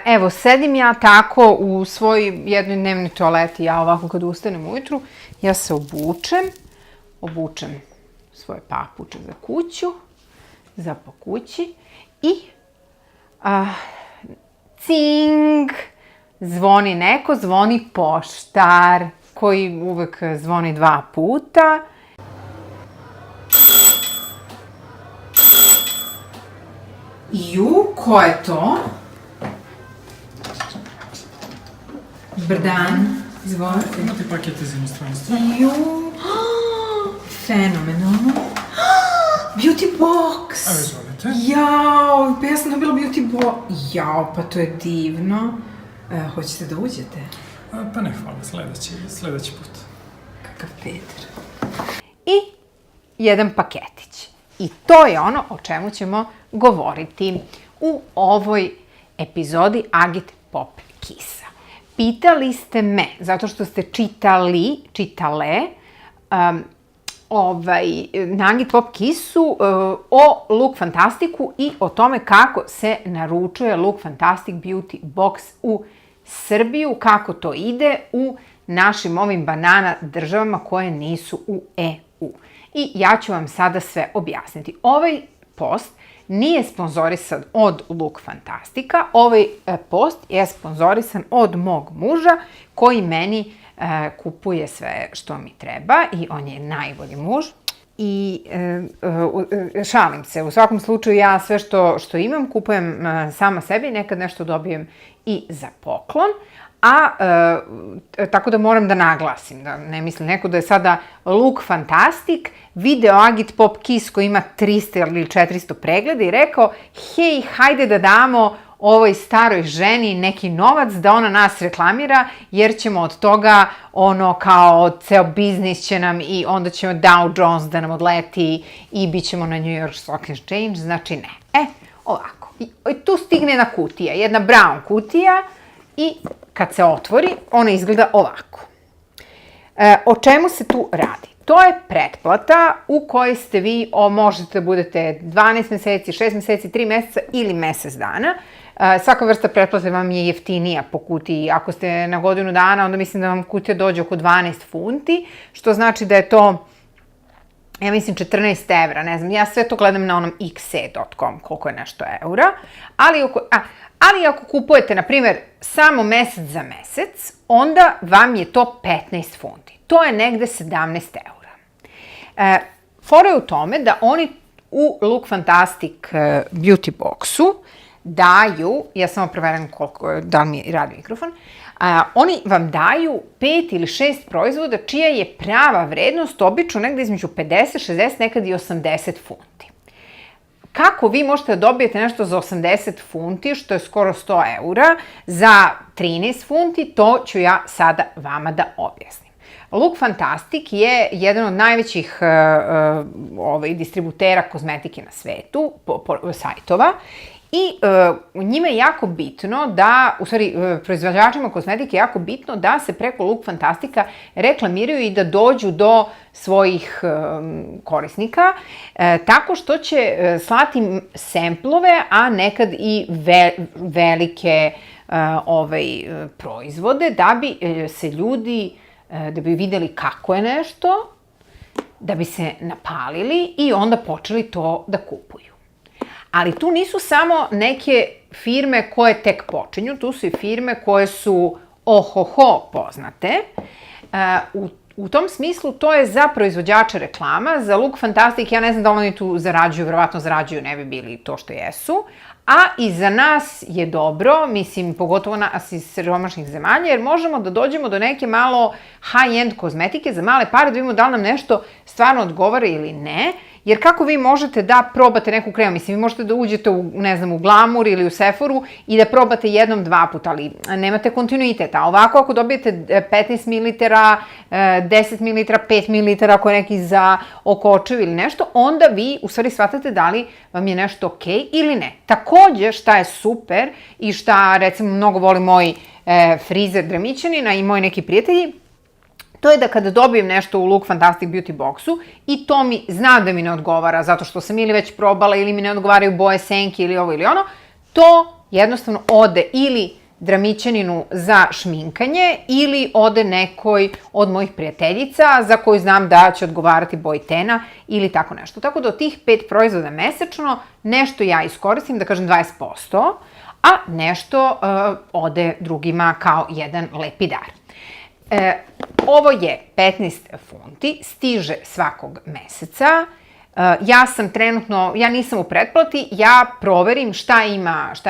Evo, sedim ja tako u svojoj jednoj dnevnoj toaleti, ja ovako kad ustanem ujutru, ja se obučem svoje papuče za kuću, za po kući i cing, zvoni neko, zvoni poštar koji uvek zvoni 2 puta. Ko je to? Dobar dan, izvolite. Imate pakete za inostranstvo? Fenomenalno. Beauty box! Evo, izvolite. Jao, pa ja sam dobila beauty box. Jao, pa to je divno. Hoćete da uđete? Pa ne, hvala, sledeći put. Kakav Peter. I jedan paketić. I to je ono o čemu ćemo govoriti u ovoj epizodi Agit Pop Kissa. Pitali ste me, zato što ste čitale, na Agit Pop Kissu o Look Fantastiku i o tome kako se naručuje Look Fantastic Beauty Box u Srbiju, kako to ide u našim ovim banana državama koje nisu u EU. I ja ću vam sada sve objasniti. Ovaj post nije sponzorisan od Look Fantastika, ovaj post je sponzorisan od mog muža koji meni kupuje sve što mi treba i on je najbolji muž. I šalim se, u svakom slučaju ja sve što imam kupujem sama sebi, nekad nešto dobijem i za poklon. Tako da moram da naglasim, da ne misli neko da je sada Look Fantastic video Agit Pop Kiss koji ima 300 ili 400 pregleda i rekao, hej, hajde da damo ovoj staroj ženi neki novac da ona nas reklamira, jer ćemo od toga, kao ceo biznis će nam i onda ćemo Dow Jones da nam odleti i bit ćemo na New York Stock Exchange, znači ne. Ovako, tu stigne jedna kutija, jedna brown kutija i kad se otvori, ona izgleda ovako. O čemu se tu radi? To je pretplata u kojoj ste vi, možete da budete 12 meseci, 6 meseci, 3 meseca ili mesec dana. Svaka vrsta pretplate vam je jeftinija po kutiji. Ako ste na godinu dana, onda mislim da vam kutija dođe oko 12 funti, što znači da je to, ja mislim, 14 evra, ne znam, ja sve to gledam na onom xe.com, koliko je nešto eura, ali ako kupujete, na primjer, samo mesec za mesec, onda vam je to 15 funti. To je negde 17 eura. Fora je u tome da oni u Look Fantastic Beauty Boxu daju, ja samo proveram da li mi radi mikrofon, oni vam daju 5 ili 6 proizvoda čija je prava vrednost obično negde između 50, 60, nekad i 80 funti. Kako vi možete da dobijete nešto za 80 funti, što je skoro 100 eura, za 13 funti, to ću ja sada vama da objasnim. Look Fantastic je jedan od najvećih distributera kozmetike na svetu, sajtova, i njima je jako bitno da, u stvari, proizvođačima kozmetike je jako bitno da se preko Look Fantastika reklamiraju i da dođu do svojih korisnika, tako što će slati semplove, a nekad i velike proizvode, da bi se ljudi, da bi videli kako je nešto, da bi se napalili i onda počeli to da kupuju. Ali tu nisu samo neke firme koje tek počinju, tu su i firme koje su poznate. U tom smislu to je za proizvođača reklama, za Look Fantastic, ja ne znam da oni tu zarađuju, verovatno zarađuju, ne bi bili to što jesu, a i za nas je dobro, mislim, pogotovo nas iz siromašnih zemalja, jer možemo da dođemo do neke malo high-end kozmetike za male pare, da vidimo da li nam nešto stvarno odgovara ili ne, jer kako vi možete da probate neku kremu, mislim, vi možete da uđete u, ne znam, u Glamour ili u Sephoru i da probate jednom, 2 puta, ali nemate kontinuiteta. Ovako, ako dobijete 15 ml, 10 ml, 5 ml, ako je neki za oko očevi ili nešto, onda vi u stvari shvatate da li vam je nešto okej ili ne. Takođe, šta je super i šta, recimo, mnogo voli moj frizer Dramićanina i moji neki prijatelji, to je da kada dobijem nešto u Look Fantastic Beauty Boxu i to mi zna da mi ne odgovara zato što sam ili već probala ili mi ne odgovaraju boje senke ili ovo ili ono, to jednostavno ode ili Dramićaninu za šminkanje ili ode nekoj od mojih prijateljica za koju znam da će odgovarati boji tena ili tako nešto. Tako da od tih 5 proizvoda mesečno nešto ja iskoristim, da kažem 20%, a nešto ode drugima kao jedan lepi dar. Ovo je 15 funti, stiže svakog meseca. Ja sam trenutno, ja nisam u pretplati, ja proverim šta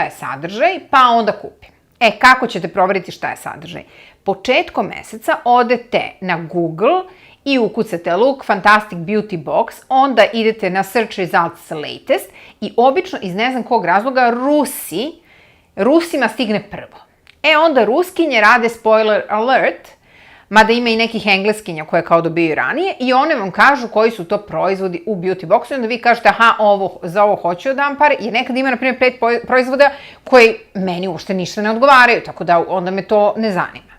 je sadržaj, pa onda kupim. Kako ćete proveriti šta je sadržaj? Početkom meseca odete na Google i ukucate Look Fantastic Beauty Box, onda idete na Search Results Latest i obično iz ne znam kog razloga Rusima stigne prvo. Onda Ruskinje rade spoiler alert, mada ima i nekih engleskinja koje kao dobiju ranije i one vam kažu koji su to proizvodi u beauty boxu i onda vi kažete za ovo hoću da dam pare, jer nekad ima na primjer 5 proizvoda koji meni uopšte ništa ne odgovaraju, tako da onda me to ne zanima.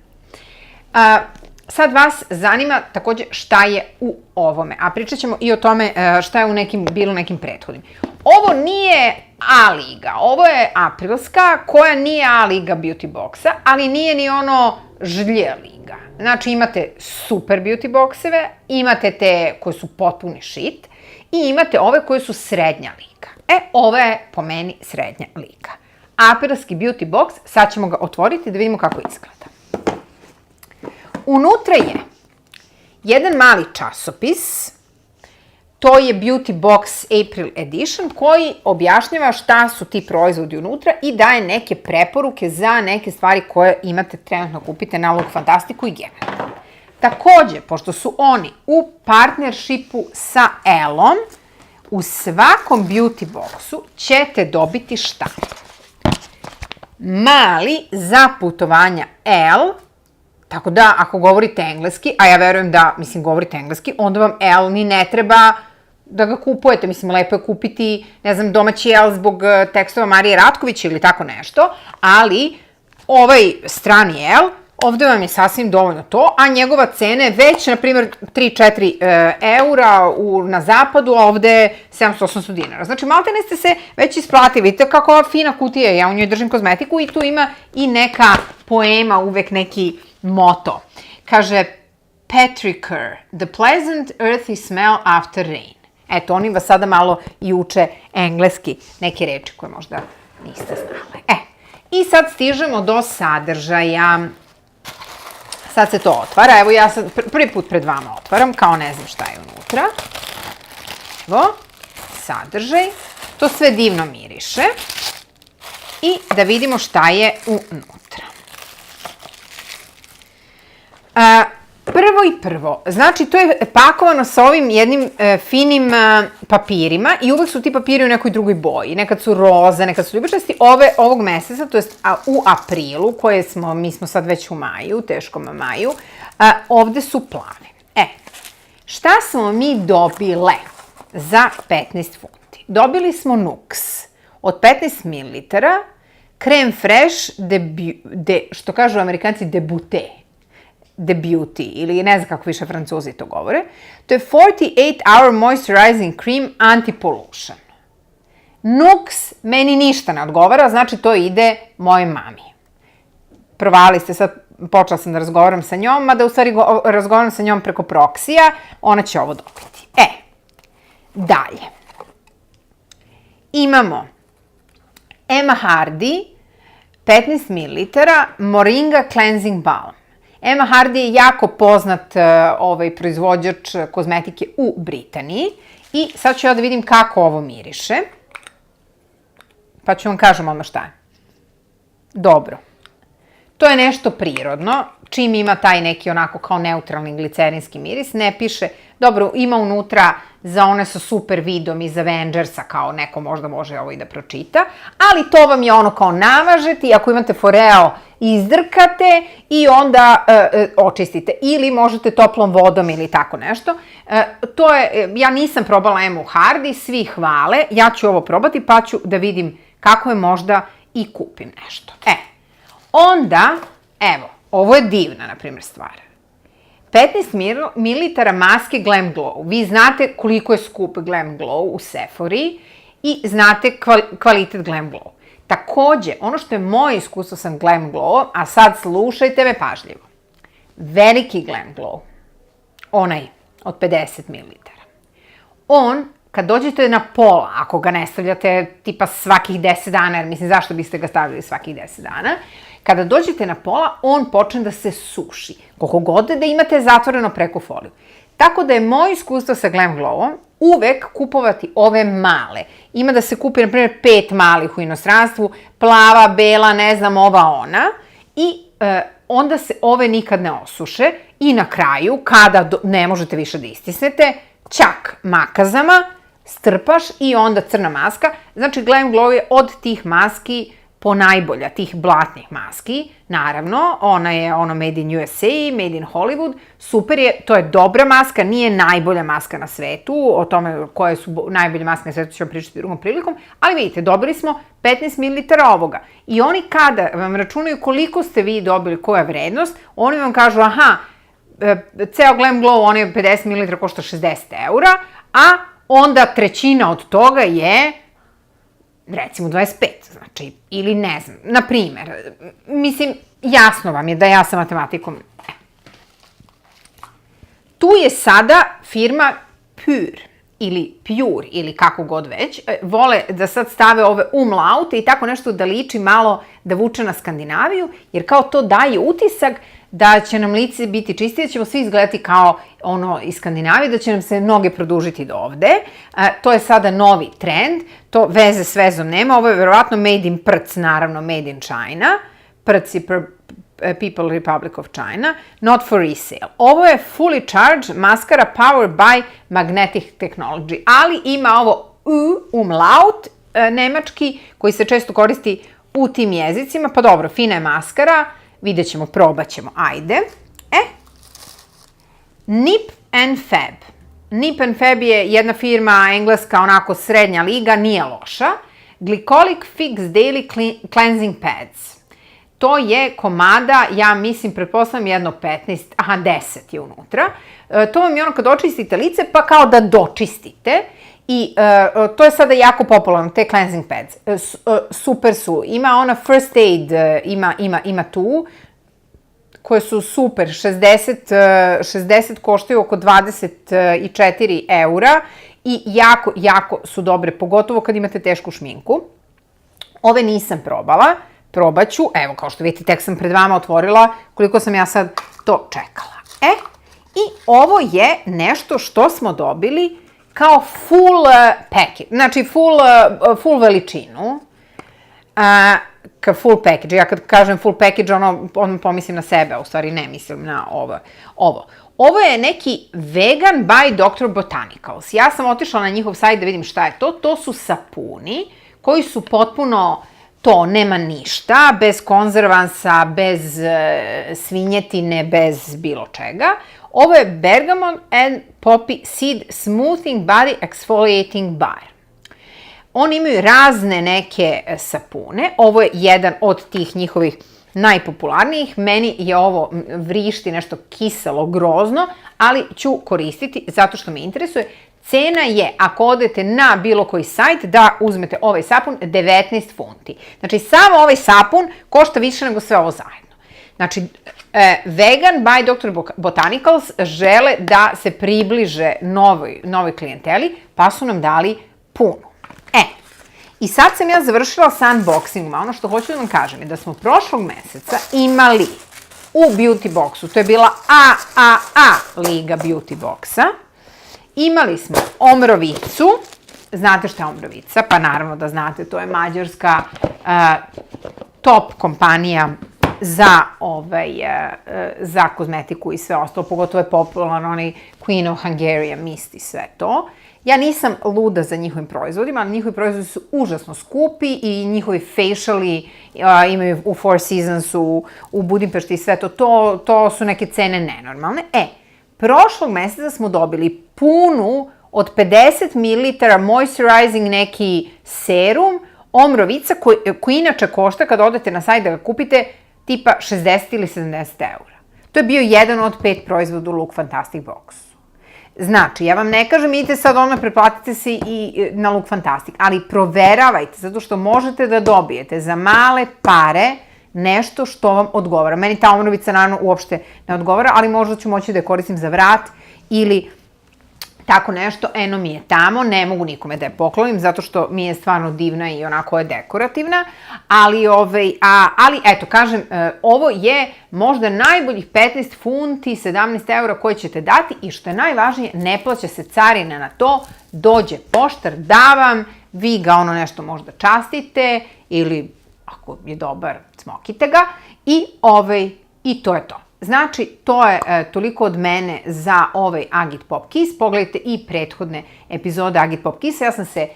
Sad vas zanima takođe šta je u ovome, a pričat ćemo i o tome šta je bilo u nekim prethodnim. Ovo nije A liga, ovo je aprilska koja nije A liga beauty boxa, ali nije ni ono žlje liga. Znači imate super beauty boxeve, imate te koje su potpuni shit i imate ove koje su srednja liga. Ova je po meni srednja liga. Aprilski beauty box, sad ćemo ga otvoriti da vidimo kako izgleda. Unutra je jedan mali časopis, to je Beauty Box April Edition, koji objašnjava šta su ti proizvodi unutra i daje neke preporuke za neke stvari koje imate trenutno kupite na Look Fantastiku i generalno. Takođe, pošto su oni u partnershipu sa Elle-om, u svakom beauty boxu ćete dobiti šta? Mali za putovanja Elle, tako da ako govorite engleski, a ja verujem da, govorite engleski, onda vam Elle ni ne treba da ga kupujete. Lepo je kupiti, ne znam, domaći Elle zbog tekstova Marije Ratković ili tako nešto, ali ovaj strani Elle, ovde vam je sasvim dovoljno to, a njegova cena je već, na primjer, 3-4 eura na zapadu, a ovde je 700-800 dinara. Znači, malte ne ste se već isplatili. Vidite kako ova fina kutija, ja u njoj držim kozmetiku i tu ima i neka poema, uvek neki moto. Kaže, Petrichor, the pleasant earthy smell after rain. Eto, oni vas sada malo i uče engleski, neke reči koje možda niste znali. I sad stižemo do sadržaja. Sad se to otvara. Evo, ja sad prvi put pred vama otvaram, kao ne znam šta je unutra. Evo, sadržaj. To sve divno miriše. I da vidimo šta je unutra. Prvo, znači to je pakovano sa ovim jednim finim papirima i uvek su ti papiri u nekoj drugoj boji. Nekad su roze, nekad su ljubičasti. Ovog meseca, to je u aprilu, mi smo sad već u maju, teškom maju, ovde su plave. Šta smo mi dobile za 15 funti? Dobili smo Nux od 15 ml, Creme Fresh, što kažu Amerikanci, de Beauty, ili ne znam kako više Francuzi to govore. To je 48 Hour Moisturizing Cream Anti-Pollution. Nux meni ništa ne odgovara, znači to ide moje mami. Provali ste sad, počela sam da razgovaram sa njom, mada u stvari razgovaram sa njom preko proksija, ona će ovo dobiti. Dalje. Imamo Emma Hardy, 15 ml, Moringa Cleansing Balm. Emma Hardy je jako poznat proizvođač kozmetike u Britaniji i sad ću ja da vidim kako ovo miriše. Pa ću vam kažem odmah šta je. Dobro. To je nešto prirodno, čim ima taj neki onako kao neutralni glicerinski miris, ne piše, dobro, ima unutra za one sa super vidom iz Avengersa, kao neko možda može ovo i da pročita, ali to vam je ono kao namažete i ako imate foreo izdrkate i onda očistite. Ili možete toplom vodom ili tako nešto. Ja nisam probala Emmu Hardy, svi hvale, ja ću ovo probati pa ću da vidim kako je možda i kupim nešto. Onda, evo, ovo je divna, na primjer, stvar. 15 ml maske Glam Glow. Vi znate koliko je skup Glam Glow u Sephori i znate kvalitet Glam Glow. Takođe, ono što je moje iskustvo sa Glam Glow, a sad slušajte me pažljivo. Veliki Glam Glow, onaj od 50 ml. On, kad dođete na pola, ako ga ne stavljate tipa svakih 10 dana, jer mislim zašto biste ga stavili svakih 10 dana, kada dođete na pola, on počne da se suši. Koliko god da imate zatvoreno preko foliju. Tako da je moje iskustvo sa Glam Glowom uvek kupovati ove male. Ima da se kupi, na primjer, 5 malih u inostranstvu, plava, bela, ne znam, ova, ona. I onda se ove nikad ne osuše. I na kraju, kada ne možete više da istisnete, ćak makazama, strpaš i onda crna maska. Znači, Glam Glow je od tih maski ponajbolja, tih blatnih maski. Naravno, ona je made in USA, made in Hollywood. Super je, to je dobra maska, nije najbolja maska na svetu. O tome koje su najbolje maske na svetu ćemo pričati drugom prilikom. Ali vidite, dobili smo 15 ml ovoga. I oni kada vam računaju koliko ste vi dobili, koja je vrednost, oni vam kažu, aha, ceo Glam Glow, on je 50 ml, košta 60 €, a onda trećina od toga je recimo 25, znači, ili ne znam, na primer, mislim, jasno vam je da ja sa matematikom, Tu je sada firma Pure, ili kako god već, vole da sad stave ove umlaute i tako nešto da liči malo, da vuče na Skandinaviju, jer kao to daje utisak da će nam lice biti čistije, da ćemo svi izgledati kao ono iz Skandinavije, da će nam se noge produžiti do ovde. To je sada novi trend, to veze s vezom nema, ovo je verovatno made in Prc, naravno made in China, Prc je People Republic of China, not for resale. Ovo je fully charged maskara powered by magnetic technology, ali ima ovo umlaut nemački koji se često koristi u tim jezicima, pa dobro, fina je maskara, vidjet ćemo, probat ćemo, ajde. Nip and Fab. Nip and Fab je jedna firma engleska, onako srednja liga, nije loša. Glycolic Fix Daily Cleansing Pads. To je komada, ja mislim, pretpostavljam jedno 15, 10 je unutra. To vam je ono kad očistite lice, pa kao da dočistite. I to je sada jako popularno, te cleansing pads. Super su. Ima ona First Aid, ima tu, koje su super. 60 koštaju oko 24 € i jako su dobre, pogotovo kad imate tešku šminku. Ove nisam probala. Probat ću, evo kao što vidite, tek sam pred vama otvorila koliko sam ja sad to čekala. I ovo je nešto što smo dobili kao full package, znači full veličinu, kao full package. Ja kad kažem full package, ono pomislim na sebe, a u stvari ne mislim na ovo. Ovo je neki vegan by Dr. Botanicals. Ja sam otišla na njihov sajt da vidim šta je to. To su sapuni koji su potpuno to, nema ništa, bez konzervansa, bez svinjetine, bez bilo čega. Ovo je Bergamot and Poppy Seed Smoothing Body Exfoliating Bar. Oni imaju razne neke sapune. Ovo je jedan od tih njihovih najpopularnijih. Meni je ovo vrišti nešto kiselo, grozno, ali ću koristiti zato što me interesuje. Cena je, ako odete na bilo koji sajt, da uzmete ovaj sapun, 19 funti. Znači, samo ovaj sapun košta više nego sve ovo zajedno. Znači, Vegan by Dr. Botanicals žele da se približe novoj klijenteli, pa su nam dali punu. I sad sam ja završila sa unboxingom, ono što hoću da vam kažem je da smo prošlog meseca imali u Beauty Boxu, to je bila AAA liga Beauty Boxa, imali smo omrovicu, znate šta je omrovica? Pa naravno da znate, to je mađarska top kompanija za kozmetiku i sve ostalo, pogotovo je popularno onaj Queen of Hungarian mist i sve to. Ja nisam luda za njihovim proizvodima, ali njihovi proizvodi su užasno skupi i njihovi faciali imaju u Four Seasonsu, u Budimpešti i sve to, to su neke cene nenormalne. Prošlog meseca smo dobili punu od 50 ml moisturizing neki serum omrovica koji inače košta kad odete na sajt da ga kupite tipa 60 ili 70 €. To je bio jedan od 5 proizvoda u Look Fantastic Boxu. Znači, ja vam ne kažem idite sad odmah pretplatite se i na Look Fantastic, ali proveravajte, zato što možete da dobijete za male pare nešto što vam odgovara. Meni ta omrovica naravno uopšte ne odgovara, ali možda ću moći da je koristim za vrat ili tako nešto, eno mi je tamo, ne mogu nikome da je poklonim, zato što mi je stvarno divna i onako je dekorativna, ali eto, kažem, ovo je možda najboljih 15 funti, 17 eura koje ćete dati i što je najvažnije, ne plaća se carina na to, dođe poštar, da vam, vi ga nešto možda častite ili ako je dobar, smokite ga i to je to. Znači, to je toliko od mene za ovaj Agit Pop Kiss. Pogledajte i prethodne epizode Agit Pop Kissa. Ja sam se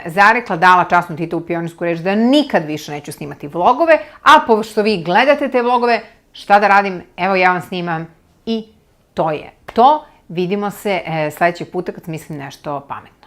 zarekla, dala časnu Titovu pionirsku reč da nikad više neću snimati vlogove, a pošto vi gledate te vlogove, šta da radim? Evo ja vam snimam i to je to. Vidimo se sledećeg puta kad smislim nešto pametno.